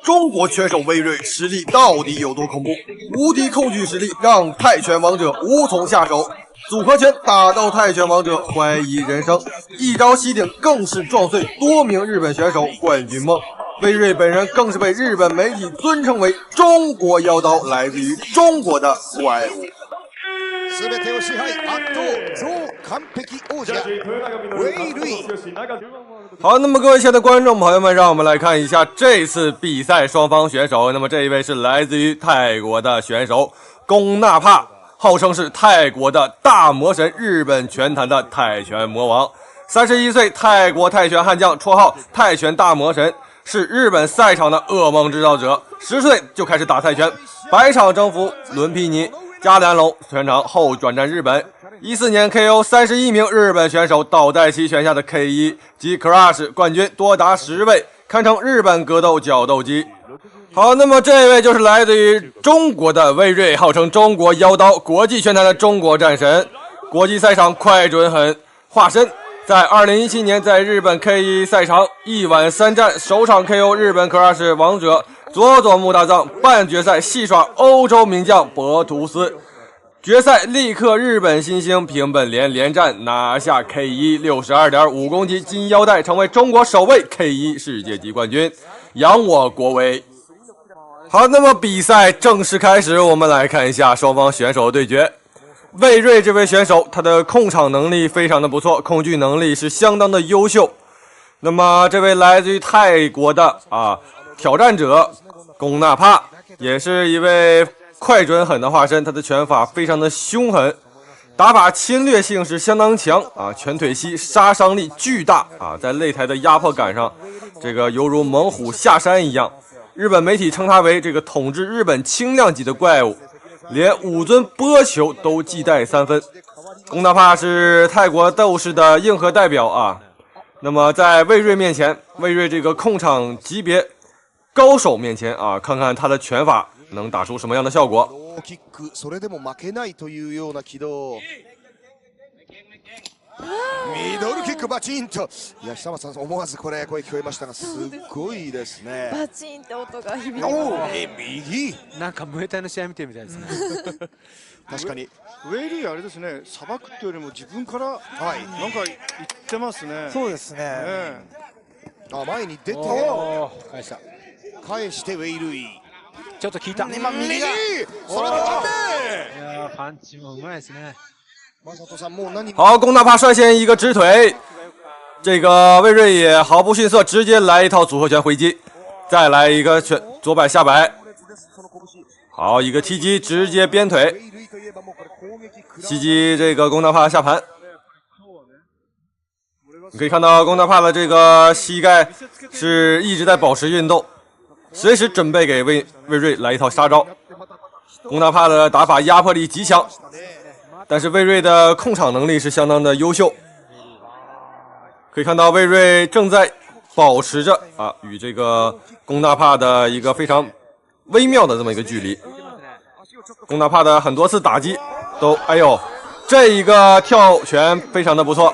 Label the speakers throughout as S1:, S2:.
S1: 中国拳手魏睿实力到底有多恐怖？无敌控举实力让泰拳王者无从下手。组合拳打到泰拳王者怀疑人生，一招袭顶更是撞碎多名日本选手冠军梦。魏睿本人更是被日本媒体尊称为中国妖刀，来自于中国的怪物。
S2: 全てを支配圧倒超完璧王者魏睿。
S1: 好，那么各位亲爱的观众朋友们，让我们来看一下这次比赛双方选手。那么这一位是来自于泰国的选手宫纳帕，号称是泰国的大魔神，日本拳坛的泰拳魔王。31岁，泰国泰拳悍将，绰号泰拳大魔神，是日本赛场的噩梦制造者。10岁就开始打泰拳，百场征服伦皮尼、加良龙全场后转战日本。14年 KO 31名日本选手，倒在其拳下的 K1 及 Crush 冠军多达10位，堪称日本格斗角斗机。好，那么这位就是来自于中国的魏睿，号称中国妖刀，国际拳坛的中国战神，国际赛场快准狠化身。在2017年在日本 K1 赛场1晚3战，首场 KO 日本 Crush 王者佐佐木大藏，半决赛戏耍欧洲名将博图斯，决赛力克日本新星平本莲，连战拿下 K1 62.5公斤金腰带，成为中国首位 K1 世界级冠军，扬我国威。好，那么比赛正式开始，我们来看一下双方选手的对决。魏睿这位选手，他的控场能力非常的不错，控具能力是相当的优秀。那么这位来自于泰国的挑战者宫纳帕，也是一位快准狠的化身，他的拳法非常的凶狠，打法侵略性是相当强拳腿膝杀伤力巨大在擂台的压迫感上，这个犹如猛虎下山一样。日本媒体称他为这个统治日本轻量级的怪物，连5尊波球都忌带3分。宫纳帕是泰国斗士的硬核代表那么在魏睿面前，魏睿这个控场级别高手面前看看他的拳法能打出什么样的效果。
S2: ミドルキックバチンと、いや久松さん思わずこれ声聞こえましたが、すごいですね。
S3: バチンって音が響いて。
S2: 右。
S4: なんかムエタイの試合見てるみたいですね。
S2: 確かに。
S5: ウェイリーあれですね、さばくっていうよりも自分からなんか言ってますね。
S6: そうですね。
S2: 前に出て返してウェイルイ。
S4: ちょっと効いた。
S2: 今右。それも勝て。
S4: いやパンチもうまいですね。
S1: 好，宫纳帕率先一个直腿，这个魏睿也毫不逊色，直接来一套组合拳回击，再来一个左摆下摆，好一个踢击，直接鞭腿袭击这个宫纳帕下盘。你可以看到宫纳帕的这个膝盖是一直在保持运动，随时准备给魏睿来一套杀招。宫纳帕的打法压迫力极强，但是魏睿的控场能力是相当的优秀，可以看到魏睿正在保持着与这个宫纳帕的一个非常微妙的这么一个距离。宫纳帕的很多次打击都，这一个跳拳非常的不错。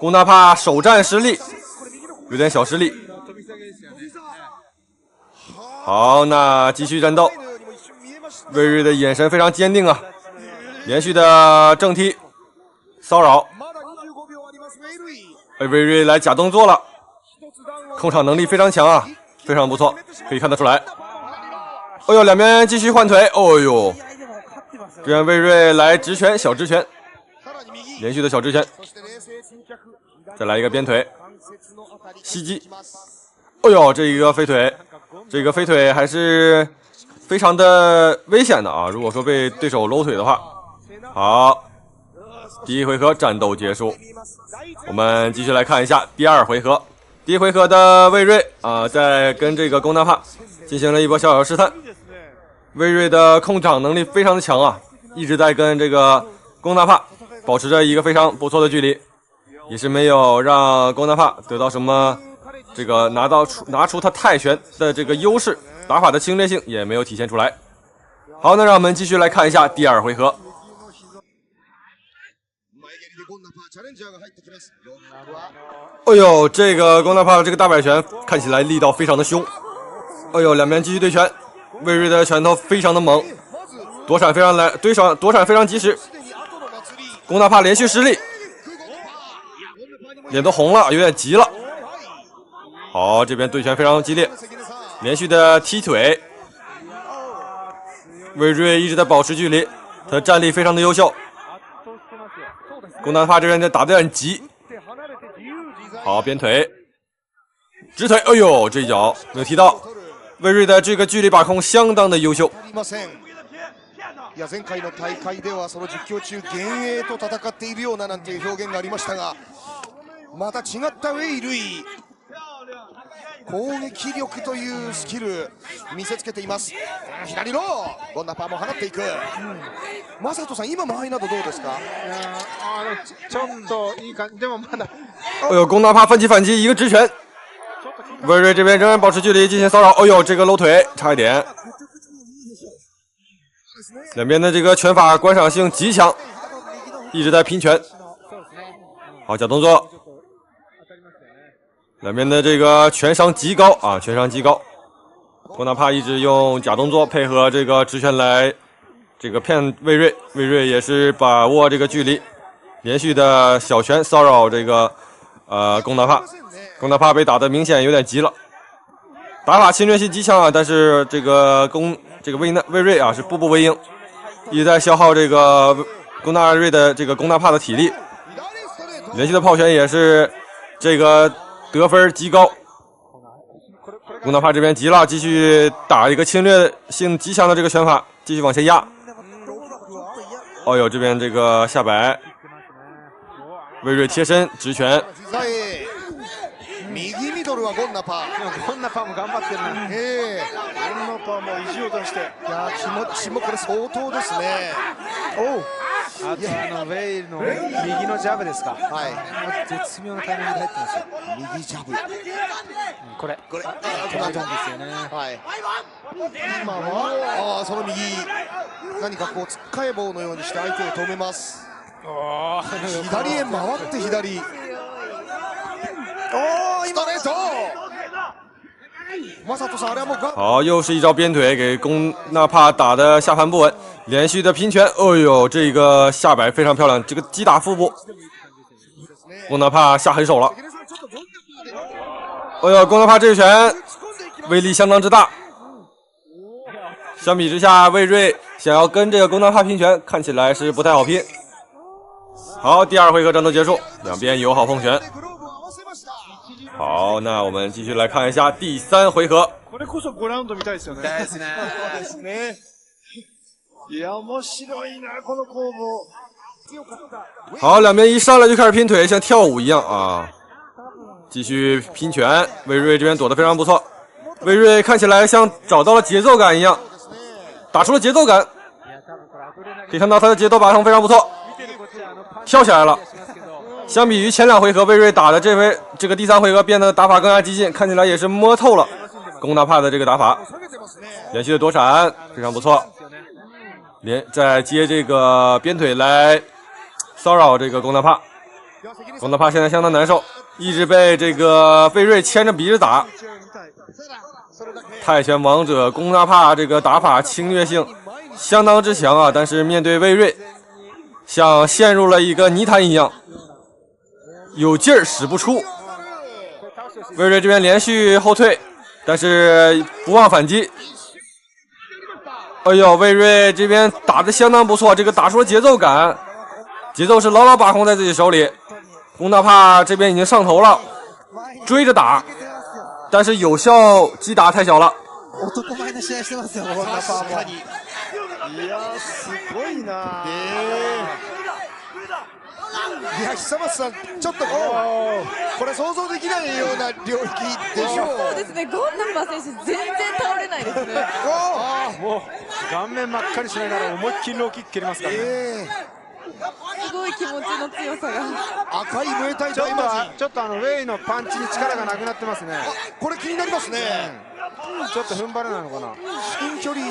S1: 宫纳帕首战失利，有点小失利。好，那继续战斗。魏睿的眼神非常坚定连续的正踢骚扰，魏睿来假动作了，控场能力非常强非常不错，可以看得出来。两边继续换腿，这样魏睿来直拳，小直拳，连续的小直拳，再来一个鞭腿袭击。这一个飞腿，这个飞腿还是非常的危险的如果说被对手搂腿的话。好，第一回合战斗结束，我们继续来看一下第2回合。第一回合的魏睿在跟这个宫纳帕进行了一波小小试探。魏睿的控场能力非常的强一直在跟这个宫纳帕保持着一个非常不错的距离，也是没有让宫纳帕得到什么这个拿出他泰拳的这个优势，打法的侵略性也没有体现出来。好，那让我们继续来看一下第2回合。这个宫纳帕这个大摆拳看起来力道非常的凶，哎呦，两边继续对拳，魏睿的拳头非常的猛，躲闪非常及时。龚大帕连续失利，脸都红了，有点急了。好，这边对拳非常激烈，连续的踢腿。魏睿一直在保持距离，他的战力非常的优秀。龚大帕这边打得有点急。好，边腿，直腿，哎呦，这一脚没有踢到。魏睿的这个距离把控相当的优秀。
S2: いや前回の大会ではその実況中幻影と戦っているようななんていう表現がありましたが、また違ったウェイ・ルイ攻撃力というスキル見せつけています。左のゴンナパーも放っていく。マサトさん、今間合いなどどうですか？
S4: ちょっといい感じ，でもまだ。
S1: 哎呦，龚大帕奋起反击，一个直拳。魏睿这边仍然保持距离进行骚扰。哎呦，这个搂腿差一点。两边的这个拳法观赏性极强，一直在拼拳。好，假动作。两边的这个拳商极高啊，拳商极高。龚大帕一直用假动作配合这个直拳来这个骗魏睿，魏睿也是把握这个距离，连续的小拳骚扰这个龚大帕。龚大帕被打得明显有点急了，打法侵略性极强啊，但是这个魏睿啊是步步为营，一直在消耗这个龚大帕的体力，连续的炮拳也是这个得分极高。龚大帕这边急了，继续打一个侵略性极强的这个拳法，继续往前压。哦呦，这边这个下摆，魏睿贴身直拳。
S2: 右ミドルはゴンナパー。
S4: ゴンナパーも頑張ってるな。
S5: ゴンナパーも意地を出して。
S2: いや気持ちもこれ相当ですね。
S4: あとウェイの右のジャブですか。
S2: はい。
S4: 絶妙なタイミングで入ってますよ。
S2: 右ジャブ。
S4: これ。
S2: これ。
S4: 止まったんですよね。
S2: はい。今はその右何かこうつっかえ棒のようにして相手を止めます。左へ回って左。ストレート。马萨托萨良
S1: 好，又是一招鞭腿，给龚大帕打的下盘不稳，连续的拼拳。哦呦，这个下摆非常漂亮，这个击打腹部，龚大帕下狠手了。哎呦，龚大帕这一拳威力相当之大。相比之下，魏睿想要跟这个龚大帕拼拳，看起来是不太好拼。好，第二回合战斗结束，两边友好碰拳。好，那我们继续来看一下第3回合。
S5: これこそ5ラウンド見たいですよね。
S4: ですね。
S5: そうですね。いや面白いなこの攻防。
S1: 好，两边一上来就开始拼腿，像跳舞一样啊！继续拼拳，魏睿这边躲得非常不错。魏睿看起来像找到了节奏感一样，打出了节奏感。可以看到他的节奏把控非常不错，跳起来了。相比于前2回合，魏睿打的这个第3回合变得打法更加激进，看起来也是摸透了龚大帕的这个打法，连续的躲闪非常不错，再接这个鞭腿来骚扰这个龚大帕。龚大帕现在相当难受，一直被这个魏睿牵着鼻子打。泰拳王者龚大帕这个打法侵略性相当之强啊，但是面对魏睿，像陷入了一个泥潭一样。有劲儿使不出，魏睿这边连续后退，但是不忘反击。哎呦，魏睿这边打得相当不错，这个打出了节奏感，节奏是牢牢把控在自己手里。龚大帕这边已经上头了，追着打，但是有效击打太小了。
S4: 男前の試合してますよ、ゴンナパーも。
S5: いやすごいな。
S2: いや久松さん、ちょっとこれ想像できないような領域でしょう。
S3: そうですね、ゴンナパ選手全然倒れないですね。
S4: もう顔面真っ赤にしながら思いっきりローキック蹴りますからね。
S3: すごい気持ちの強さが。
S2: 赤いムエタイ大魔神。
S4: ちょっとウェイのパンチに力がなくなってますね。
S2: これ気になりますね。
S4: ちょっと踏ん張れないのかな。
S2: 近距離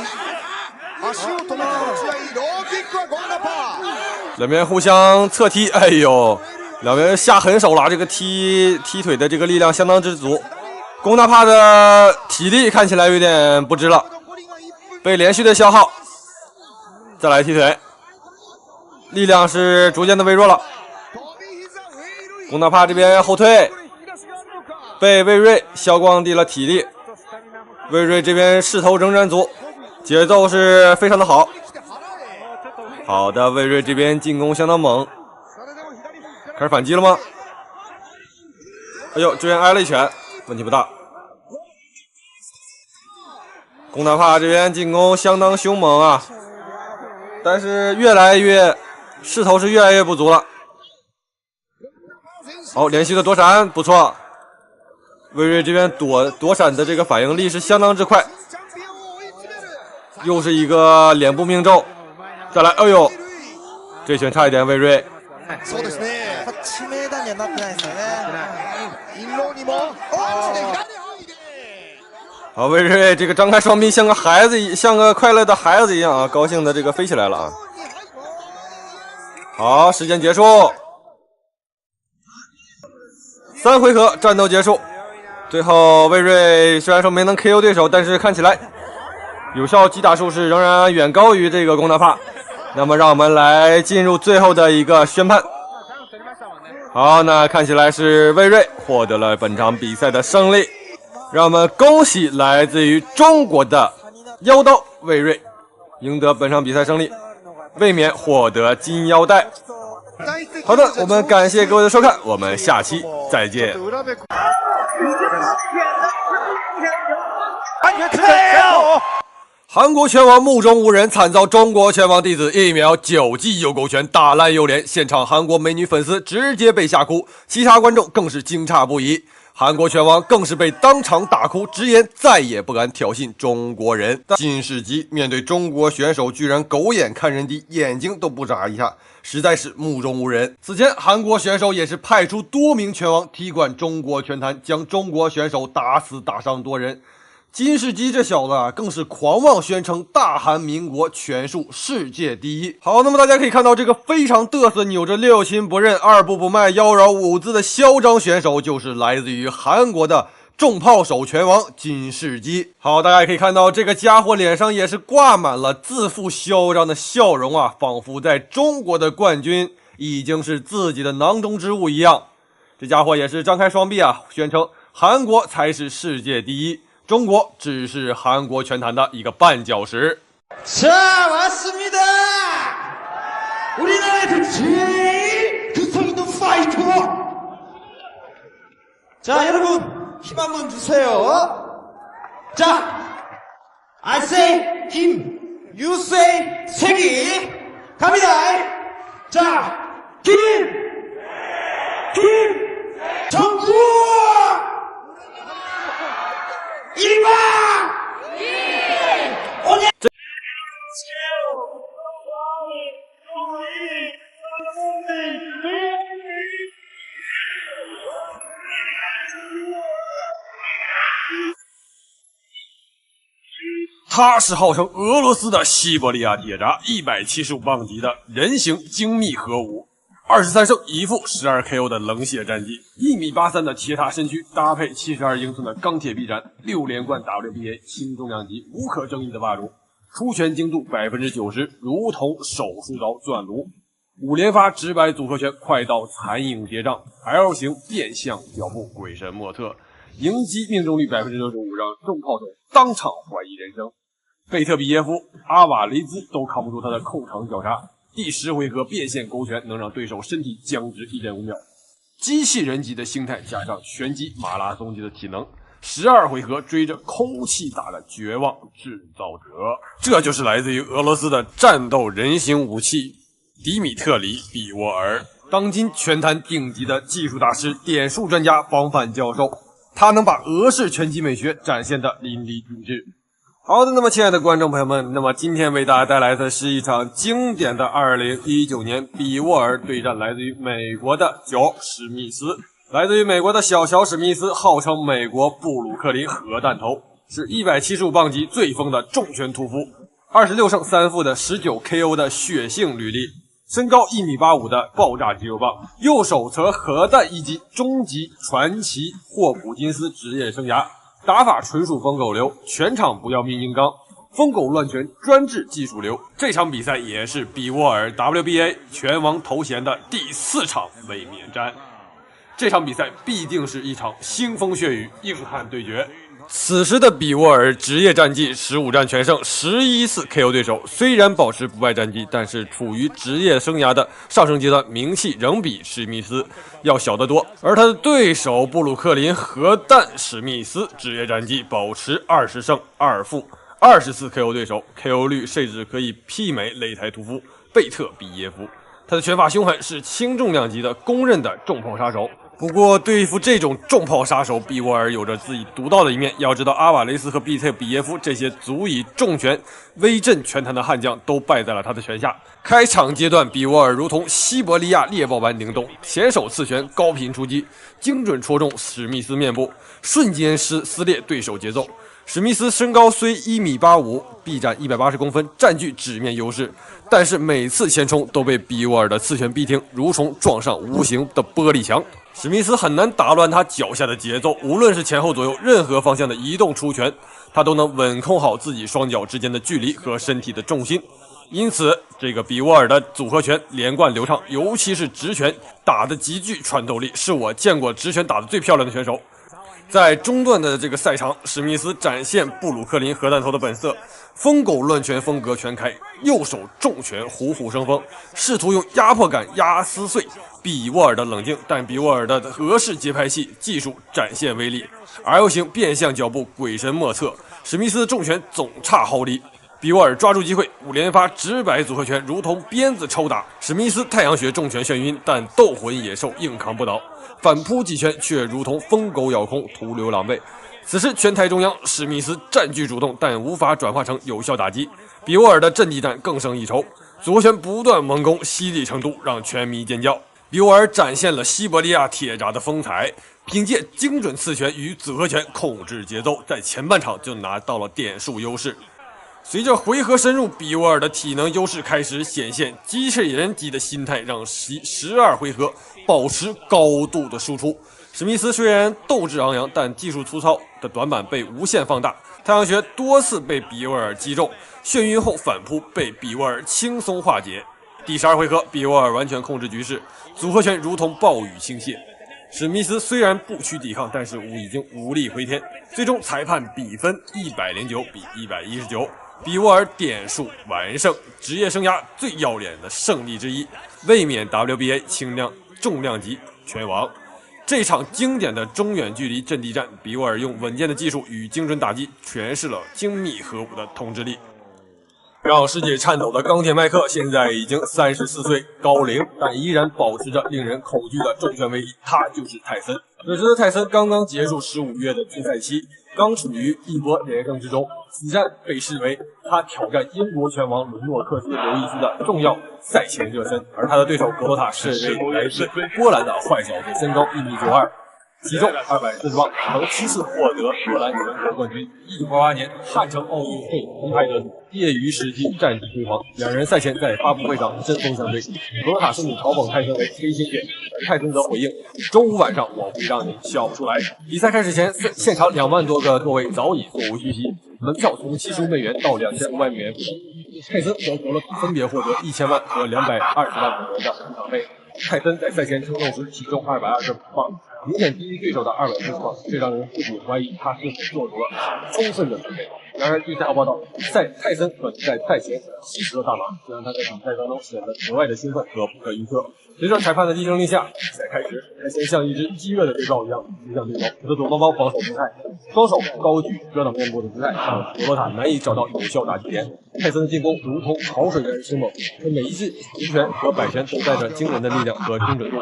S2: 足を止めての打ち合い、ローキックはゴンナパー。
S1: 两边互相侧踢，哎呦，两边下狠手了，这个踢腿的这个力量相当之足。龚纳帕的体力看起来有点不支了，被连续的消耗。再来踢腿，力量是逐渐的微弱了。龚纳帕这边后退，被魏睿消光低了体力。魏睿这边势头仍然足，节奏是非常的好。好的，魏睿这边进攻相当猛，开始反击了吗？哎呦，这边挨了一拳，问题不大。龚纳帕这边进攻相当凶猛啊，但是势头是越来越不足了。好，连续的躲闪不错，魏睿这边躲闪的这个反应力是相当之快。又是一个脸部命中，再来，哎呦，这拳差一点，魏睿。
S2: そうですね。
S3: 致命打にはなってないですよね。
S2: インローにも
S1: 好，魏睿这个张开双臂，像个快乐的孩子一样啊，高兴的这个飞起来了啊。好，时间结束，3回合战斗结束。最后魏睿虽然说没能 KO 对手，但是看起来有效击打数是仍然远高于这个龚纳帕。那么让我们来进入最后的一个宣判。好，那看起来是魏睿获得了本场比赛的胜利，让我们恭喜来自于中国的妖刀魏睿赢得本场比赛胜利，卫冕获得金腰带。好的，我们感谢各位的收看，我们下期再见。韩国拳王目中无人，惨遭中国拳王弟子一秒9记右勾拳打烂右脸，现场韩国美女粉丝直接被吓哭，其他观众更是惊诧不已。韩国拳王更是被当场打哭，直言再也不敢挑衅中国人。金世基面对中国选手居然狗眼看人低，眼睛都不眨一下，实在是目中无人。此前韩国选手也是派出多名拳王踢馆中国拳坛，将中国选手打死打伤多人。金世基这小子啊，更是狂妄宣称大韩民国拳术世界第一。好，那么大家可以看到，这个非常嘚瑟、扭着六亲不认、二步不迈、妖娆舞姿的嚣张选手，就是来自于韩国的重炮手拳王金世基。好，大家也可以看到，这个家伙脸上也是挂满了自负嚣张的笑容啊，仿佛在中国的冠军已经是自己的囊中之物一样。这家伙也是张开双臂啊，宣称韩国才是世界第一。中国只是韩国拳坛的一个绊脚石。
S5: 자, 왔습니다. 우리나라에서 제일 근성 있는 파이터. 자, 여러분 힘 한번 주세요. 자, I say 힘, you say 세기. 갑니다. 자, 정국. 1번!
S1: 他是号称俄罗斯的西伯利亚铁闸，175磅级的人形精密核武，23胜1负12 KO 的冷血战绩，1.83米的铁塔身躯搭配72英寸的钢铁臂展，6连冠 WBA 轻重量级无可争议的霸主，出拳精度 90%， 如同手术刀钻炉，5连发直白组合拳，快到残影叠嶂 ，L 型变向脚步鬼神莫测，迎击命中率 65%， 让重炮手当场怀疑人生。贝特比耶夫、阿瓦雷兹都扛不住他的控场绞杀。第10回合变线勾拳能让对手身体僵直 1.5秒，机器人级的心态加上拳击马拉松级的体能，12回合追着空气打的绝望制造者，这就是来自于俄罗斯的战斗人形武器迪米特里·比沃尔，当今拳坛顶级的技术大师、点数专家、防范教授，他能把俄式拳击美学展现得淋漓尽致。好的，那么亲爱的观众朋友们，那么今天为大家带来的是一场经典的2019年比沃尔对战来自于美国的乔史密斯。来自于美国的小乔史密斯号称美国布鲁克林核弹头，是175磅级最疯的重拳屠夫，26胜3负的19 KO 的血性履历。身高1.85米的爆炸肌肉棒，右手则核弹一击，终极传奇霍普金斯职业生涯，打法纯属疯狗流，全场不要命硬刚，疯狗乱拳专治技术流。这场比赛也是比沃尔 WBA 拳王头衔的第4场卫冕战。这场比赛必定是一场腥风血雨、硬汉对决。此时的比沃尔职业战绩15战全胜，11次 KO 对手。虽然保持不败战绩，但是处于职业生涯的上升阶段，名气仍比史密斯要小得多。而他的对手布鲁克林核弹史密斯职业战绩保持20胜2负，20次 KO 对手 ，KO 率甚至可以媲美擂台屠夫贝特比耶夫。他的拳法凶狠，是轻重量级的公认的重炮杀手。不过，对付这种重炮杀手，比沃尔有着自己独到的一面。要知道，阿瓦雷斯和比特比耶夫这些足以重拳威震拳坛的悍将，都败在了他的拳下。开场阶段，比沃尔如同西伯利亚猎豹般灵动，前手刺拳高频出击，精准戳中史密斯面部，瞬间撕裂对手节奏。史密斯身高虽1.85米，臂展180公分，占据纸面优势，但是每次前冲都被比沃尔的刺拳逼停，如同撞上无形的玻璃墙。史密斯很难打乱他脚下的节奏，无论是前后左右任何方向的移动出拳，他都能稳控好自己双脚之间的距离和身体的重心。因此，这个比沃尔的组合拳连贯流畅，尤其是直拳打得极具穿透力，是我见过直拳打得最漂亮的选手。在中段的这个赛场，史密斯展现布鲁克林核弹头的本色，疯狗乱拳风格全开，右手重拳虎虎生风，试图用压迫感压撕碎比沃尔的冷静，但比沃尔的俄式节拍器技术展现威力 ，L 型变向脚步鬼神莫测，史密斯的重拳总差毫厘。比沃尔抓住机会，5连发直摆组合拳如同鞭子抽打，史密斯太阳穴重拳眩晕，但斗魂野兽硬扛不倒，反扑几拳却如同疯狗咬空，徒留狼狈。此时拳台中央，史密斯占据主动，但无法转化成有效打击。比沃尔的阵地战更胜一筹，组合拳不断猛攻，犀利程度让拳迷尖叫。比沃尔展现了西伯利亚铁闸的风采，凭借精准刺拳与组合拳控制节奏，在前半场就拿到了点数优势。随着回合深入，比沃尔的体能优势开始显现，机器人级的心态让12回合保持高度的输出。史密斯虽然斗志昂扬，但技术粗糙的短板被无限放大，太阳穴多次被比沃尔击中，眩晕后反扑被比沃尔轻松化解。第12回合，比沃尔完全控制局势，组合拳如同暴雨倾泻。史密斯虽然不屈抵抗，但是已经无力回天，最终裁判比分109比119。比沃尔点数完胜，职业生涯最要脸的胜利之一，卫冕 WBA 重量级拳王。这场经典的中远距离阵地战，比沃尔用稳健的技术与精准打击诠释了精密核武的统治力。让世界颤抖的钢铁麦克现在已经34岁高龄，但依然保持着令人恐惧的重拳威力，他就是泰森。此时的泰森刚刚结束15月的禁赛期，刚处于一波连胜之中。此战被视为他挑战英国拳王伦诺克斯·刘易斯的重要赛前热身，而他的对手格罗塔是位来自波兰的坏小子，身高1.92米，体重240磅，曾7次获得波兰全国冠军。1988年汉城奥运会铜牌得主，业余时期战绩辉煌。两人赛前在发布会上针锋相对，格罗塔甚至嘲讽泰森为黑猩猩，而泰森则回应：周五晚上我会让你笑不出来。比赛开始前，现场2万多个座位早已座无虚席，门票从75美元到2500美元不等。泰森和格罗塔分别获得1000万和220万美元的入场费。泰森在赛前称重时体重225磅，明显低于对手的240磅，这让人不禁怀疑他是否做出了充分的准备。然而，据赛后报道，泰森可能在赛前吸食了大麻，这让他在比赛当中显得格外的兴奋和不可预测。随着裁判的一声令下，比赛开始，泰森像一只饥饿的猎豹一样扑向对手，他的左方防守姿态，双手高举遮挡面部的姿态，让格罗塔难以找到有效打击点。泰森的进攻如同潮水般凶猛，他每一记直拳和摆拳都带着惊人的力量和精准度。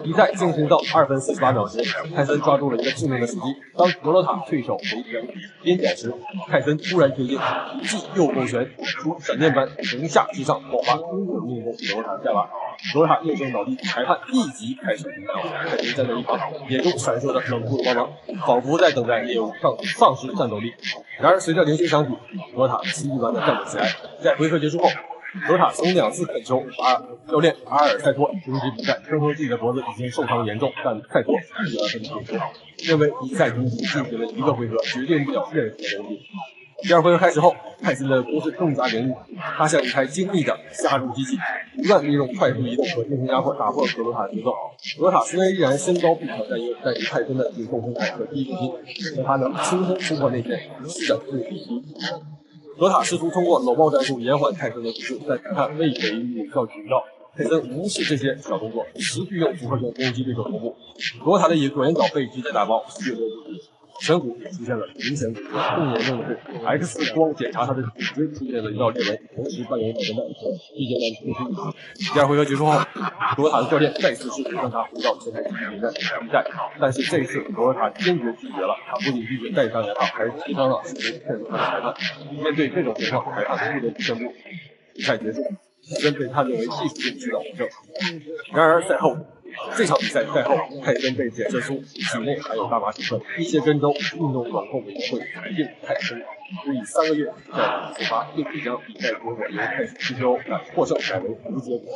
S1: 比赛进行到2分48秒时，泰森抓住了一个致命的时机，当格罗塔退守回旋边点时，泰森突然推进，一记右勾拳如闪电般从下至上爆发，精准命中格罗塔下巴。格罗塔应声倒地，裁判立即开始停赛。泰森站在一旁，眼中闪烁着冷酷的光芒，仿佛在等待猎物丧失战斗力。然而，随着铃声响起，格罗塔奇迹般的站了起来。在回合结束后，德塔曾2次恳求教练阿尔塞托停止比赛，称说自己的脖子已经受伤严重，但塞托拒绝了他的请求，认为比赛中进行了1个回合，决定不了任何东西。第2回合开始后，泰森的攻势更加凌厉，他像一台精密的下注机器，不断利用快速移动和进行压迫打破格罗塔的节奏。格罗塔虽然依然身高不可占优，但是泰森的运动身材和第一重心，让他能轻松突破内线，施展自己。格罗塔试图通过搂抱战术延缓泰森的速度，但他未给予有效指导。泰森无视这些小动作，持续用复合拳攻击对手头部。格罗塔的左眼角被直接打爆，血流不止。颧骨也出现了明显骨折，更严重的是 X 光检查他的骨椎出现了一道裂纹，同时伴有脑震荡和椎间盘突出。第2回合结束后，格罗塔的教练再次试图让他回到前台继续比赛，但是这一次格罗塔坚决拒绝了。他不仅拒绝戴上牙套，还是提倡了试图骗取他的裁判。面对这种情况，裁判不得不宣布比赛结束。真被判定为技术性指导不正。然而赛后。这场比赛赛后，泰森被检测出体内含有大麻成分。一些根州运动管控委员会裁定泰森只以3个月在处罚，并且将比赛结果由泰森 TKO 获胜改为无结果。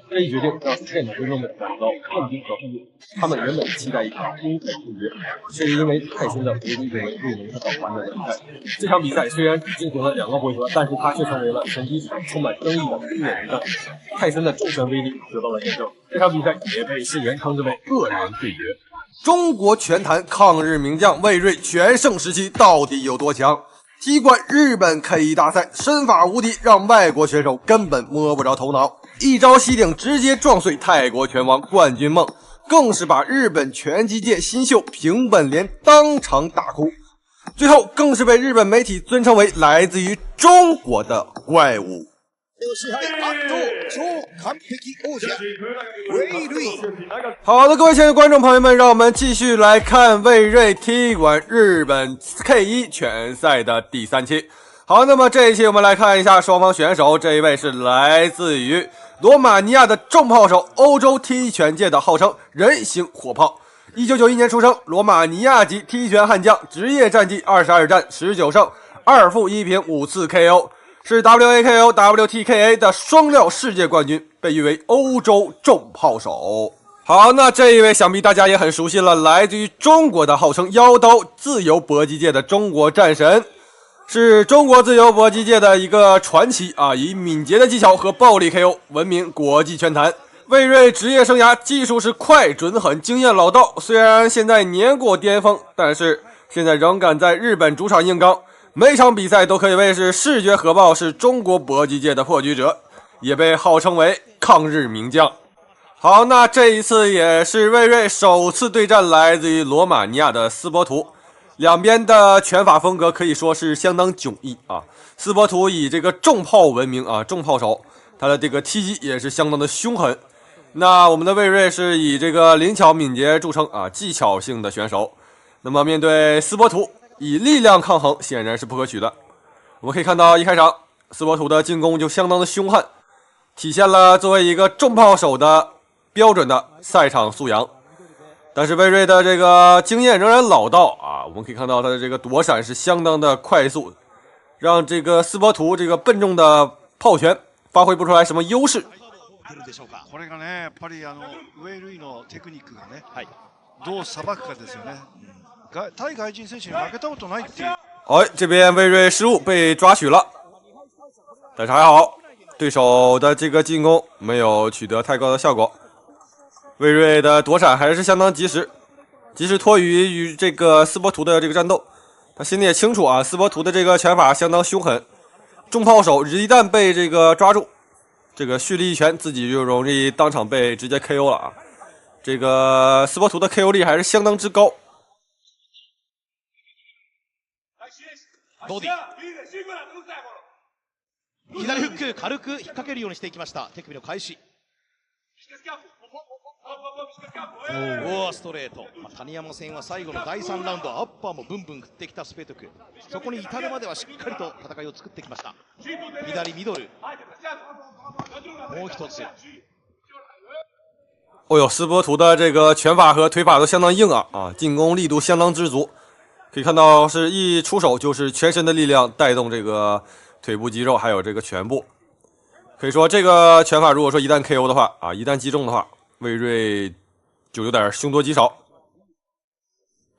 S1: 这一决定让现场观众们感到震惊和愤怒。他们原本期待一场精彩对决，却因为泰森的无敌行为未能看到完整的比赛。这场比赛虽然只进行了2个回合，但是它却成为了拳击史充满争议的经典一战。泰森的重拳威力得到了验证。这场比赛也被世人称之为个人对决。中国拳坛抗日名将魏睿全盛时期到底有多强？踢馆日本 K1 大赛，身法无敌，让外国选手根本摸不着头脑。一招膝顶直接撞碎泰国拳王冠军梦，更是把日本拳击界新秀平本莲当场打哭。最后更是被日本媒体尊称为来自于中国的怪物。好的，各位亲爱的观众朋友们，让我们继续来看魏睿踢馆日本 K1 拳赛的第3期。好，那么这一期我们来看一下双方选手，这一位是来自于罗马尼亚的重炮手，欧洲踢拳界的号称人形火炮。1991年出生，罗马尼亚籍踢拳悍将，职业战绩22战19胜2负1平5次 KO， 是 WAKO、WTKA 的双料世界冠军，被誉为欧洲重炮手。好，那这一位想必大家也很熟悉了，来自于中国的号称妖刀自由搏击界的中国战神，是中国自由搏击界的一个传奇啊，以敏捷的技巧和暴力 KO 闻名国际拳坛。魏睿职业生涯技术是快准狠，经验老道，虽然现在年过巅峰，但是现在仍敢在日本主场硬刚，每场比赛都可以谓是视觉核爆，是中国搏击界的破局者，也被号称为抗日名将。好，那这一次也是魏睿首次对战来自于罗马尼亚的斯波图，两边的拳法风格可以说是相当迥异啊。斯波图以这个重炮闻名啊，重炮手，他的这个踢击也是相当的凶狠。那我们的魏睿是以这个灵巧敏捷著称啊，技巧性的选手。那么面对斯波图，以力量抗衡显然是不可取的。我们可以看到一开场斯波图的进攻就相当的凶悍，体现了作为一个重炮手的标准的赛场素养。但是魏睿的这个经验仍然老道啊，我们可以看到他的这个躲闪是相当的快速，让这个斯波图这个笨重的炮拳发挥不出来什么优势。
S5: これがね、やっぱりウェイルイのテクニックがね、どうさばくかですよね。対外人選手に負けたことないっていう。
S1: 这边魏睿失误被抓取了，但是还好，对手的这个进攻没有取得太高的效果。魏睿的躲闪还是相当及时，及时脱于与这个斯波图的这个战斗。他心里也清楚啊，斯波图的这个拳法相当凶狠，重炮手一旦被这个抓住，这个蓄力一拳，自己就容易当场被直接 KO 了啊！这个斯波图的 KO 力还是相当之高。
S6: ボディ左フック軽く引っ掛けるようにしていきました。手首の返し。ストレート。谷山戦は最後の第3ラウンドアッパーもブンブン振ってきたスペトク。そこに至るまではしっかりと戦いを作ってきました。左ミドル。もう一つ。
S1: 斯波图的这个拳法和腿法都相当硬啊，进攻力度相当之足。可以看到是一出手就是全身的力量带动这个腿部肌肉还有这个拳部。可以说这个拳法如果说一旦 KO 的话啊，一旦击中的话，魏睿就有点凶多吉少。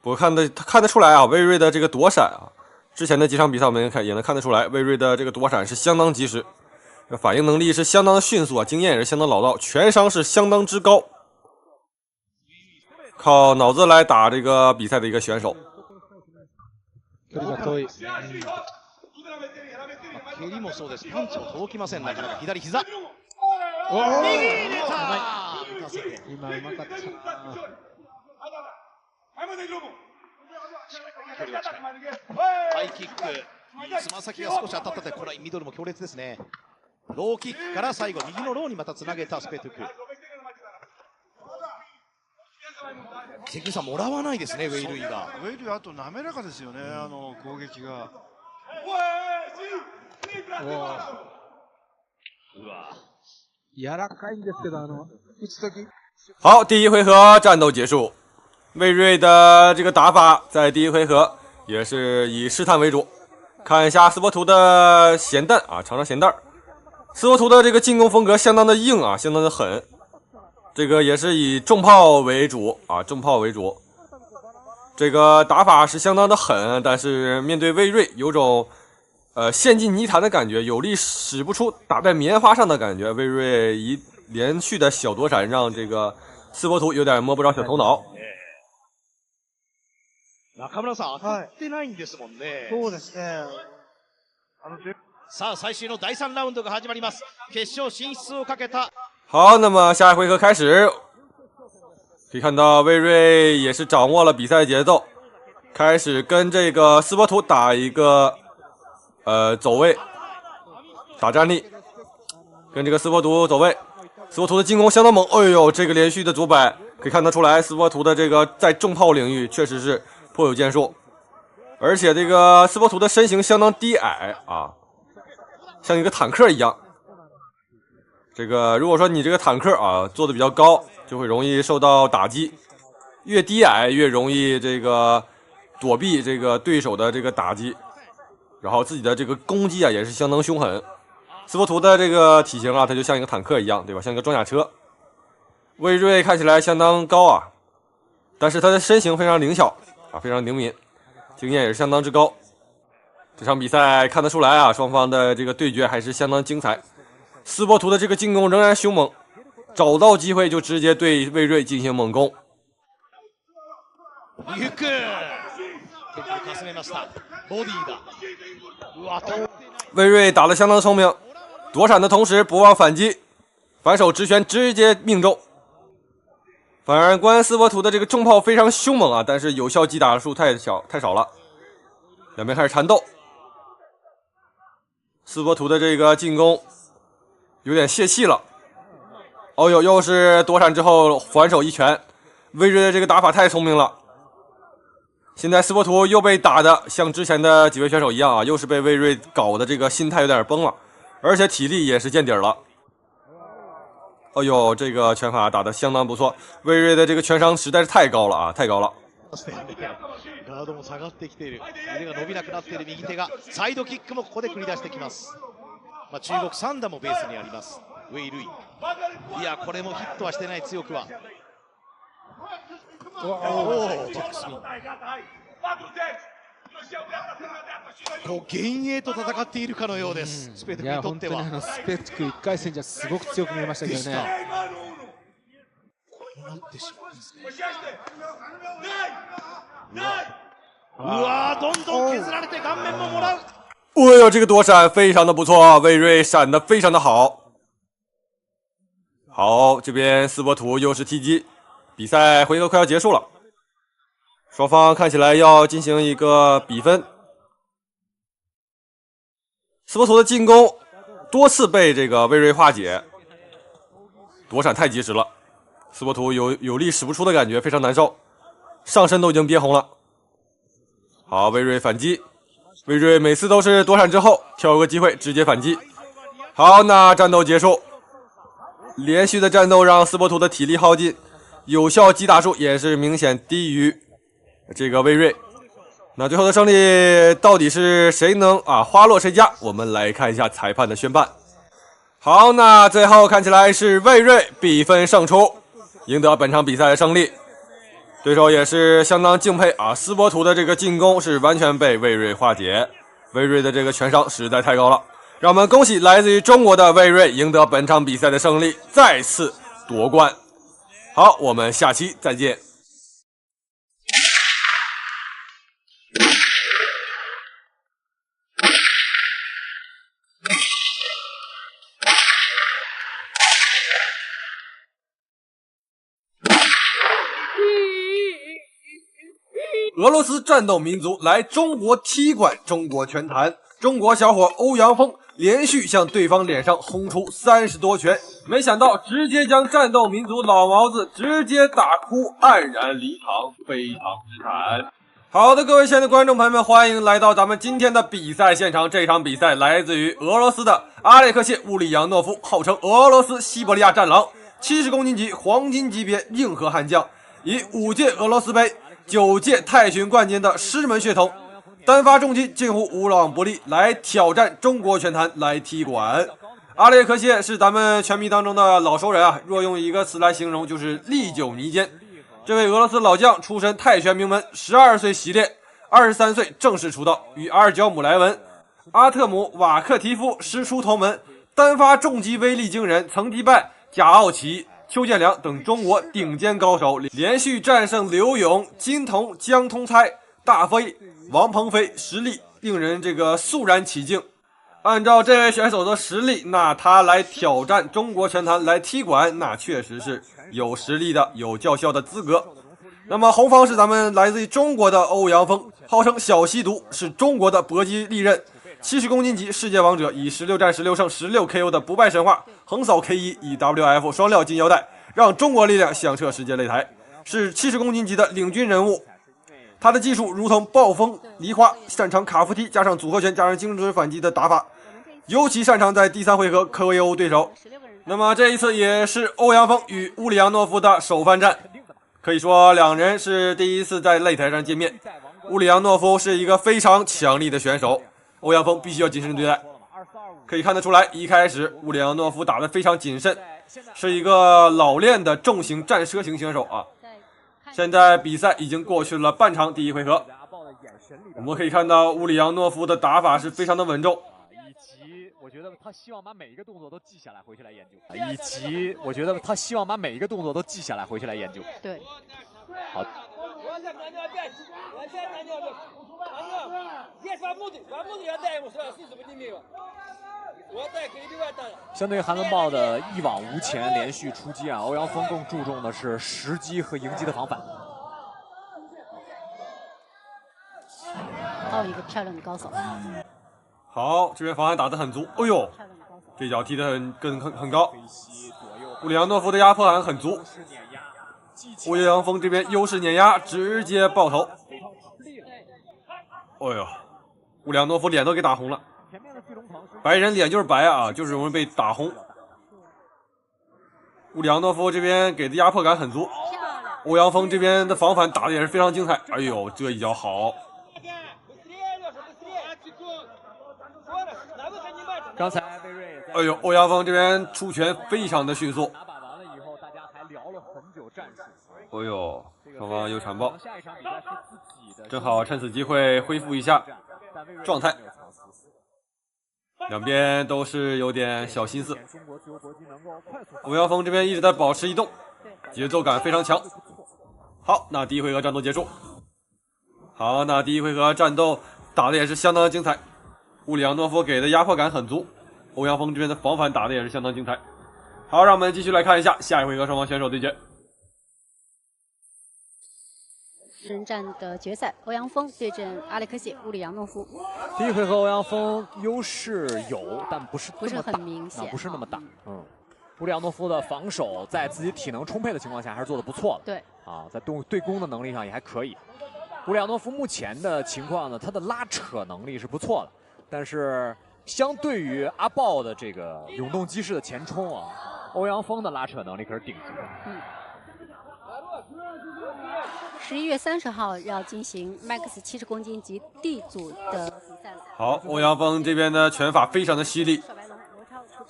S1: 不过看得出来啊，魏睿的这个躲闪啊，之前的几场比赛我们也能看得出来，魏睿的这个躲闪是相当及时，反应能力是相当的迅速啊，经验也是相当老道，拳商是相当之高，靠脑子来打这个比赛的一个选手。
S6: 距離が遠い。蹴りもそうです。パンチも届きません。なかなか左膝。右入れた。
S4: 今うまかった。
S6: ハイキック。つま先が少し当たったで、これミドルも強烈ですね。ローキックから最後右のローにまたつなげたスペトゥク。関口さんもらわないですね、ウェイルイが。
S5: ウェイルイあと滑らかですよね、攻撃が。
S4: 柔らかいんですけど打つ時。
S1: 好，第一回合战斗结束。魏睿的这个打法在第一回合也是以试探为主。看一下斯波图的咸蛋啊，尝尝咸蛋。斯波图的这个进攻风格相当的硬啊，相当的狠。这个也是以重炮为主啊，重炮为主。这个打法是相当的狠，但是面对魏睿有种陷进泥潭的感觉，有力使不出，打在棉花上的感觉。魏睿一连续的小躲闪，让这个斯波图有点摸不着小头脑。
S6: 中村さん、当たってないんですもんね。
S4: そうですね。
S6: さあ、最終の第3ラウンドが始まります。決勝進出をかけた。
S1: 好，那么下一回合开始，可以看到魏睿也是掌握了比赛节奏，开始跟这个斯波图打一个走位，打站立，跟这个斯波图走位。斯波图的进攻相当猛，哎呦，这个连续的左摆可以看得出来，斯波图的这个在重炮领域确实是颇有建树，而且这个斯波图的身形相当低矮啊，像一个坦克一样。这个如果说你这个坦克啊做的比较高，就会容易受到打击，越低矮越容易这个躲避这个对手的这个打击，然后自己的这个攻击啊也是相当凶狠。斯波图的这个体型啊，它就像一个坦克一样，对吧？像一个装甲车。魏睿看起来相当高啊，但是他的身形非常灵巧啊，非常灵敏，经验也是相当之高。这场比赛看得出来啊，双方的这个对决还是相当精彩。斯波图的这个进攻仍然凶猛，找到机会就直接对魏睿进行猛攻。魏睿打得相当聪明，躲闪的同时不忘反击，反手直拳直接命中。反观斯波图的这个重炮非常凶猛啊，但是有效击打数太少了。两边开始缠斗，斯波图的这个进攻有点泄气了。哦呦，又是躲闪之后反手一拳，魏睿的这个打法太聪明了。现在斯波图又被打的像之前的几位选手一样啊，又是被魏睿搞的这个心态有点崩了，而且体力也是见底了。哎呦，这个拳法打得相当不错，魏睿的这个拳商实在是太高了啊，太高了。
S6: ガードも下がってきている、腕が伸びなくなっている右手がサイドキックもここで繰り出してきます。中国三打もベースにありますウェイ・ルイ。いや、これもヒットはしてない、強くは。おお、チェックスミン。こう幻影と戦っているかのようです、スペトクにとっては。
S4: スペトク1回戦じゃすごく強く見えましたけどね。
S6: なってしまうんですね。うわー、どんどん削られて顔面ももらう。
S1: 哎呦，这个躲闪非常的不错，魏睿闪的非常的好。好，这边斯波图又是踢击，比赛回合快要结束了，双方看起来要进行一个比分。斯波图的进攻多次被这个魏睿化解，躲闪太及时了，斯波图有力使不出的感觉，非常难受，上身都已经憋红了。好，魏睿反击，魏睿每次都是躲闪之后挑个机会直接反击。好，那战斗结束，连续的战斗让斯波图的体力耗尽，有效击打数也是明显低于这个魏睿。那最后的胜利到底是谁能花落谁家？我们来看一下裁判的宣判。好，那最后看起来是魏睿比分胜出，赢得本场比赛的胜利。对手也是相当敬佩啊，斯波图的这个进攻是完全被魏睿化解，魏睿的这个拳商实在太高了。让我们恭喜来自于中国的魏睿赢得本场比赛的胜利，再次夺冠。好，我们下期再见。俄罗斯战斗民族来中国踢馆中国拳坛，中国小伙欧阳锋连续向对方脸上轰出30多拳，没想到直接将战斗民族老毛子直接打哭，黯然离场，非常之惨。好的，各位亲爱的观众朋友们，欢迎来到咱们今天的比赛现场。这场比赛来自于俄罗斯的阿列克谢·乌里扬诺夫，号称俄罗斯西伯利亚战狼，70公斤级黄金级别硬核悍将，以5届俄罗斯杯、9届泰巡冠军的师门血统，单发重击近乎无往不利，来挑战中国拳坛，来踢馆。阿列克谢是咱们拳迷当中的老熟人啊，若用一个词来形容，就是历久弥坚。这位俄罗斯老将出身泰拳名门，12岁习练，23岁正式出道，与阿尔焦姆莱文、阿特姆瓦克提夫师出同门，单发重击威力惊人，曾击败贾奥奇、邱建良等中国顶尖高手，连续战胜刘勇、金童、江通猜、大飞、王鹏飞，实力令人肃然起敬。按照这位选手的实力，那他来挑战中国拳坛，来踢馆，那确实是有实力的，有叫嚣的资格。那么红方是咱们来自于中国的欧阳锋，号称小吸毒，是中国的搏击利刃，70公斤级世界王者，以16战16胜16 KO 的不败神话，横扫 K1，以 WF 双料金腰带，让中国力量响彻世界擂台，是70公斤级的领军人物。他的技术如同暴风梨花，擅长卡夫踢加上组合拳加上精准反击的打法，尤其擅长在第3回合KO对手。那么这一次也是欧阳锋与乌里扬诺夫的首番战，可以说两人是第一次在擂台上见面。乌里扬诺夫是一个非常强力的选手，欧阳锋必须要谨慎对待。可以看得出来，一开始乌里扬诺夫打得非常谨慎，是一个老练的重型战车型选手啊。现在比赛已经过去了半场第1回合，我们可以看到乌里扬诺夫的打法是非常的稳重，
S7: 以及我觉得他希望把每一个动作都记下来回去来研究。
S3: 对，
S7: 好。相对于韩文豹的一往无前连续出击啊，欧阳锋更注重的是时机和迎击的防反。
S8: 还有一个漂亮的高手。
S1: 好，这边防反打得很足，哎呦，这脚踢得很高，乌里扬诺夫的压迫感很足，欧阳锋这边优势碾压，直接爆头。哎呦，乌里扬诺夫脸都给打红了，白人脸就是白啊，就是容易被打红。乌里扬诺夫这边给的压迫感很足，欧阳锋这边的防反打的也是非常精彩。哎呦，这一脚好！
S7: 刚才魏睿，
S1: 哎呦，欧阳锋这边出拳非常的迅速。
S7: 打完了以后，大家还聊了很久战术。
S1: 哎呦，双方有铲爆，正好趁此机会恢复一下状态。两边都是有点小心思。欧阳锋这边一直在保持移动，节奏感非常强。好，那第1回合战斗结束。好，那第1回合战斗打的也是相当的精彩。乌里扬诺夫给的压迫感很足，欧阳锋这边的防反打的也是相当精彩。好，让我们继续来看一下下一回合双方选手对决。
S8: 实战的决赛，欧阳锋对阵阿列克谢·乌里扬诺夫。
S7: 第1回合欧阳锋优势有，但不是
S8: 很明显，
S7: 不是那么大。乌里扬诺夫的防守在自己体能充沛的情况下还是做的不错的。
S8: 对
S7: 啊，在对攻的能力上也还可以。乌里扬诺夫目前的情况呢，他的拉扯能力是不错的，但是相对于阿豹的这个永动机式的前冲啊，欧阳锋的拉扯能力可是顶级的。
S8: 11月30号要进行 Max 70公斤级 D 组的比赛。
S1: 好，欧阳锋这边的拳法非常的犀利，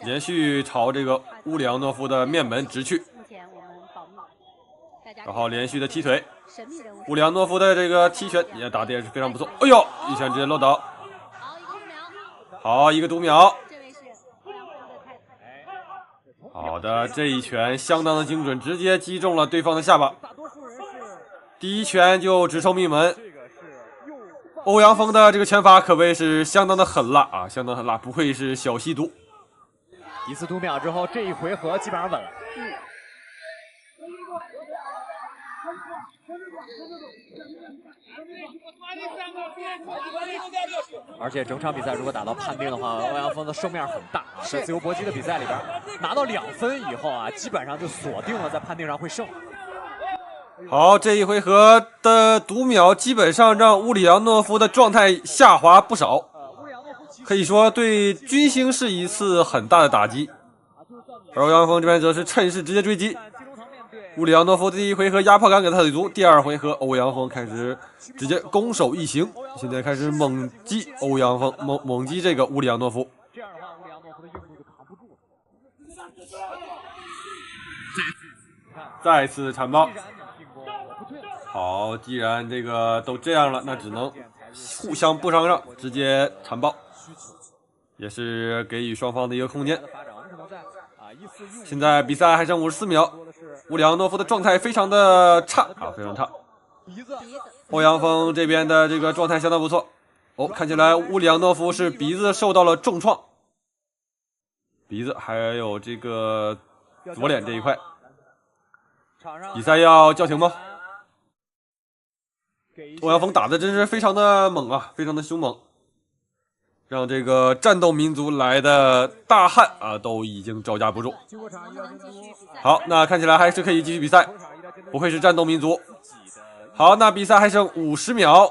S1: 连续朝这个乌里扬诺夫的面门直去，
S8: 目前我们保密，大家
S1: 然后连续的踢腿。
S8: 神秘人物。
S1: 乌里扬诺夫的这个踢拳也打得也是非常不错。哎呦，一拳直接落倒。好，一个读秒。
S8: 这位是欧阳锋的太太。
S1: 好的，这一拳相当的精准，直接击中了对方的下巴。第一拳就直冲命门。欧阳锋的这个拳法可谓是相当的狠辣啊，相当狠辣，不愧是小吸毒。
S7: 一次读秒之后，这一回合基本上稳了。而且整场比赛如果打到判定的话，欧阳锋的胜面很大啊。在自由搏击的比赛里边，拿到2分以后啊，基本上就锁定了在判定上会胜。
S1: 好，这一回合的读秒基本上让乌里扬诺夫的状态下滑不少，可以说对军心是一次很大的打击。而欧阳锋这边则是趁势直接追击。乌里扬诺夫第一回合压迫感给他很足，第二回合欧阳锋开始直接攻守一行，现在开始猛击欧阳锋，猛击这个乌里扬诺夫。
S7: 这样的话，乌里扬诺夫的硬度就扛不住了。
S1: 再次缠抱。好，既然这个都这样了，那只能互相不相让，直接缠抱，也是给予双方的一个空间。现在比赛还剩54秒，乌里扬诺夫的状态非常的差啊，非常差。欧阳锋这边的这个状态相当不错。哦，看起来乌里扬诺夫是鼻子受到了重创，鼻子还有这个左脸这一块。比赛要叫停吗？欧阳锋打的真是非常的猛啊，非常的凶猛，让这个战斗民族来的大汉啊都已经招架不住。好，那看起来还是可以继续比赛，不愧是战斗民族。好，那比赛还剩50秒，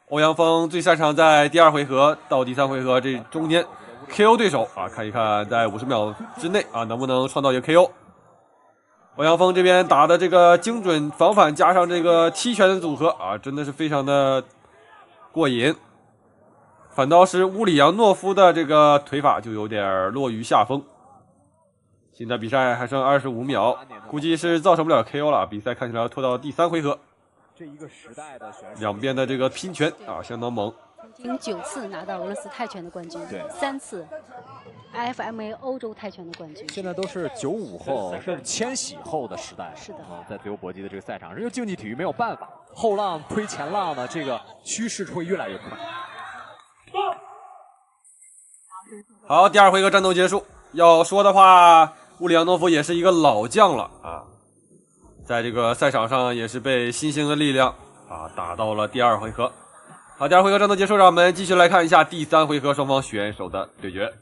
S1: 欧阳锋最擅长在第2回合到第3回合这中间 KO 对手啊，看一看在50秒之内啊能不能创造一个 KO。欧阳锋这边打的这个精准防反加上这个踢拳的组合啊，真的是非常的过瘾。反倒是乌里扬诺夫的这个腿法就有点落于下风。现在比赛还剩25秒，估计是造成不了 KO 了。比赛看起来要拖到第3回合。
S7: 这一个时代的选手，
S1: 两边的这个拼拳啊，相当猛。
S8: 经9次拿到俄罗斯泰拳的冠军，
S7: 对
S8: ，3次 IFMA 欧洲泰拳的冠军。
S7: 现在都是95后甚至千禧后的时代。
S8: 是的
S7: 啊，在自由搏击的这个赛场上，因为竞技体育没有办法，后浪推前浪的这个趋势会越来越快。
S1: 好，第2回合战斗结束。要说的话，乌里扬诺夫也是一个老将了啊，在这个赛场上也是被新兴的力量啊打到了第2回合。好，第2回合战斗结束，让我们继续来看一下第3回合双方选手的对决。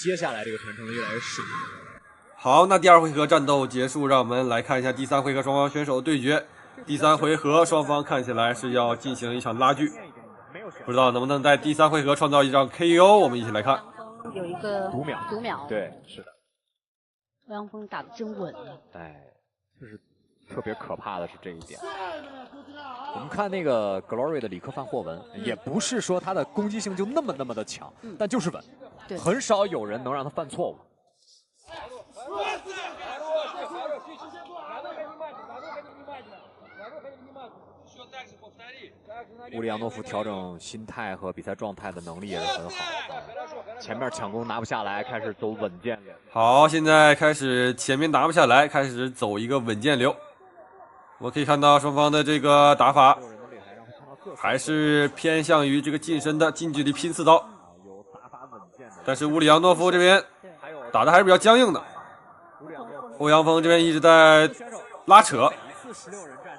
S7: 接下来这个传承的越来越顺。
S1: 好，那第2回合战斗结束，让我们来看一下第3回合双方选手的对决。第3回合双方看起来是要进行一场拉锯，不知道能不能在第3回合创造一场 KO， 我们一起来看。
S8: 有一个
S7: 读秒，对，是的。
S8: 欧阳锋打得真稳。
S7: 哎，就是特别可怕的是这一点。我们看那个 Glory 的里克范霍文，也不是说他的攻击性就那么的强，但就是稳，
S8: 对，
S7: 很少有人能让他犯错误。乌里扬诺夫调整心态和比赛状态的能力也是很好，前面抢攻拿不下来，开始走稳健流。
S1: 好，现在开始前面拿不下来，开始走一个稳健流。我可以看到双方的这个打法还是偏向于这个近身的近距离拼刺刀，但是乌里扬诺夫这边打的还是比较僵硬的。欧阳锋这边一直在拉扯，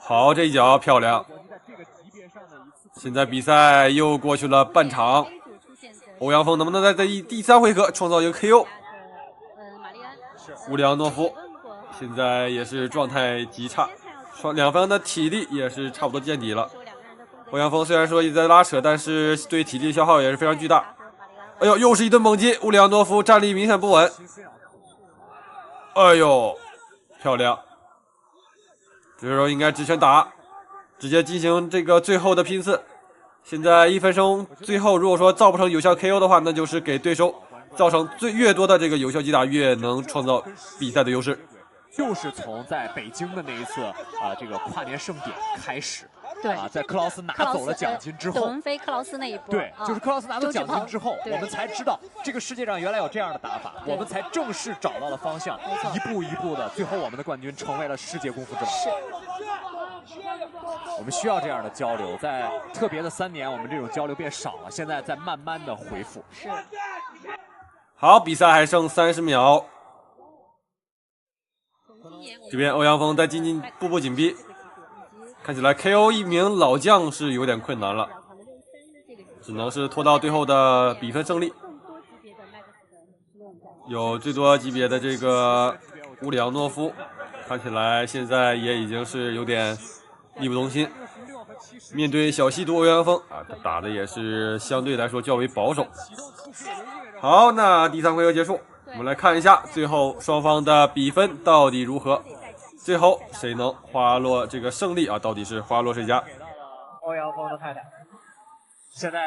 S1: 好，这一脚漂亮。现在比赛又过去了半场，欧阳锋能不能在第3回合创造一个 KO？ 乌里扬诺夫现在也是状态极差，两方的体力也是差不多见底了。欧阳锋虽然说一直在拉扯，但是对体力消耗也是非常巨大。哎呦，又是一顿猛击，乌里扬诺夫站立明显不稳。哎呦，漂亮！这时候应该直拳打，直接进行这个最后的拼刺。现在1分钟，最后如果说造不成有效 KO 的话，那就是给对手造成越多的这个有效击打，越能创造比赛的优势。
S7: 就是从在北京的那一次这个跨年盛典开始。
S8: 对
S7: 在克劳斯拿走了奖金之后，
S8: 董文飞、克劳斯那一波，
S7: 对，就是克劳斯拿走奖金之后，
S8: 我
S7: 们才知道这个世界上原来有这样的打法，我们才正式找到了方向，一步一步的，最后我们的冠军成为了世界功夫之王。
S8: 是，
S7: 我们需要这样的交流，在特别的3年，我们这种交流变少了，现在在慢慢的恢复。
S8: 是。
S1: 好，比赛还剩30秒，这边欧阳锋在步步紧逼。 看起来 KO 一名老将是有点困难了，只能是拖到最后的比分胜利。有最多级别的这个乌里昂诺夫，看起来现在也已经是有点力不从心。面对小西毒欧阳锋啊，他打的也是相对来说较为保守。好，那第3回合结束，我们来看一下最后双方的比分到底如何。 最后谁能花落这个胜利啊？到底是花落谁家？
S7: 欧阳锋的太太，现在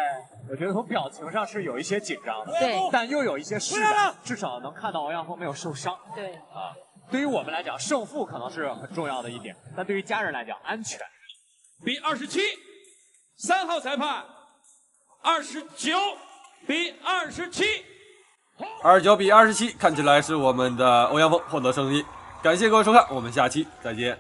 S7: 我觉得从表情上是有一些紧张的，
S8: 对，
S7: 但又有一些释然，至少能看到欧阳锋没有受伤。
S8: 对
S7: 啊，对于我们来讲，胜负可能是很重要的一点，但对于家人来讲，安全。
S9: 比27，3号裁判29比27，29
S1: 比27，看起来是我们的欧阳锋获得胜利。感谢各位收看，我们下期再见。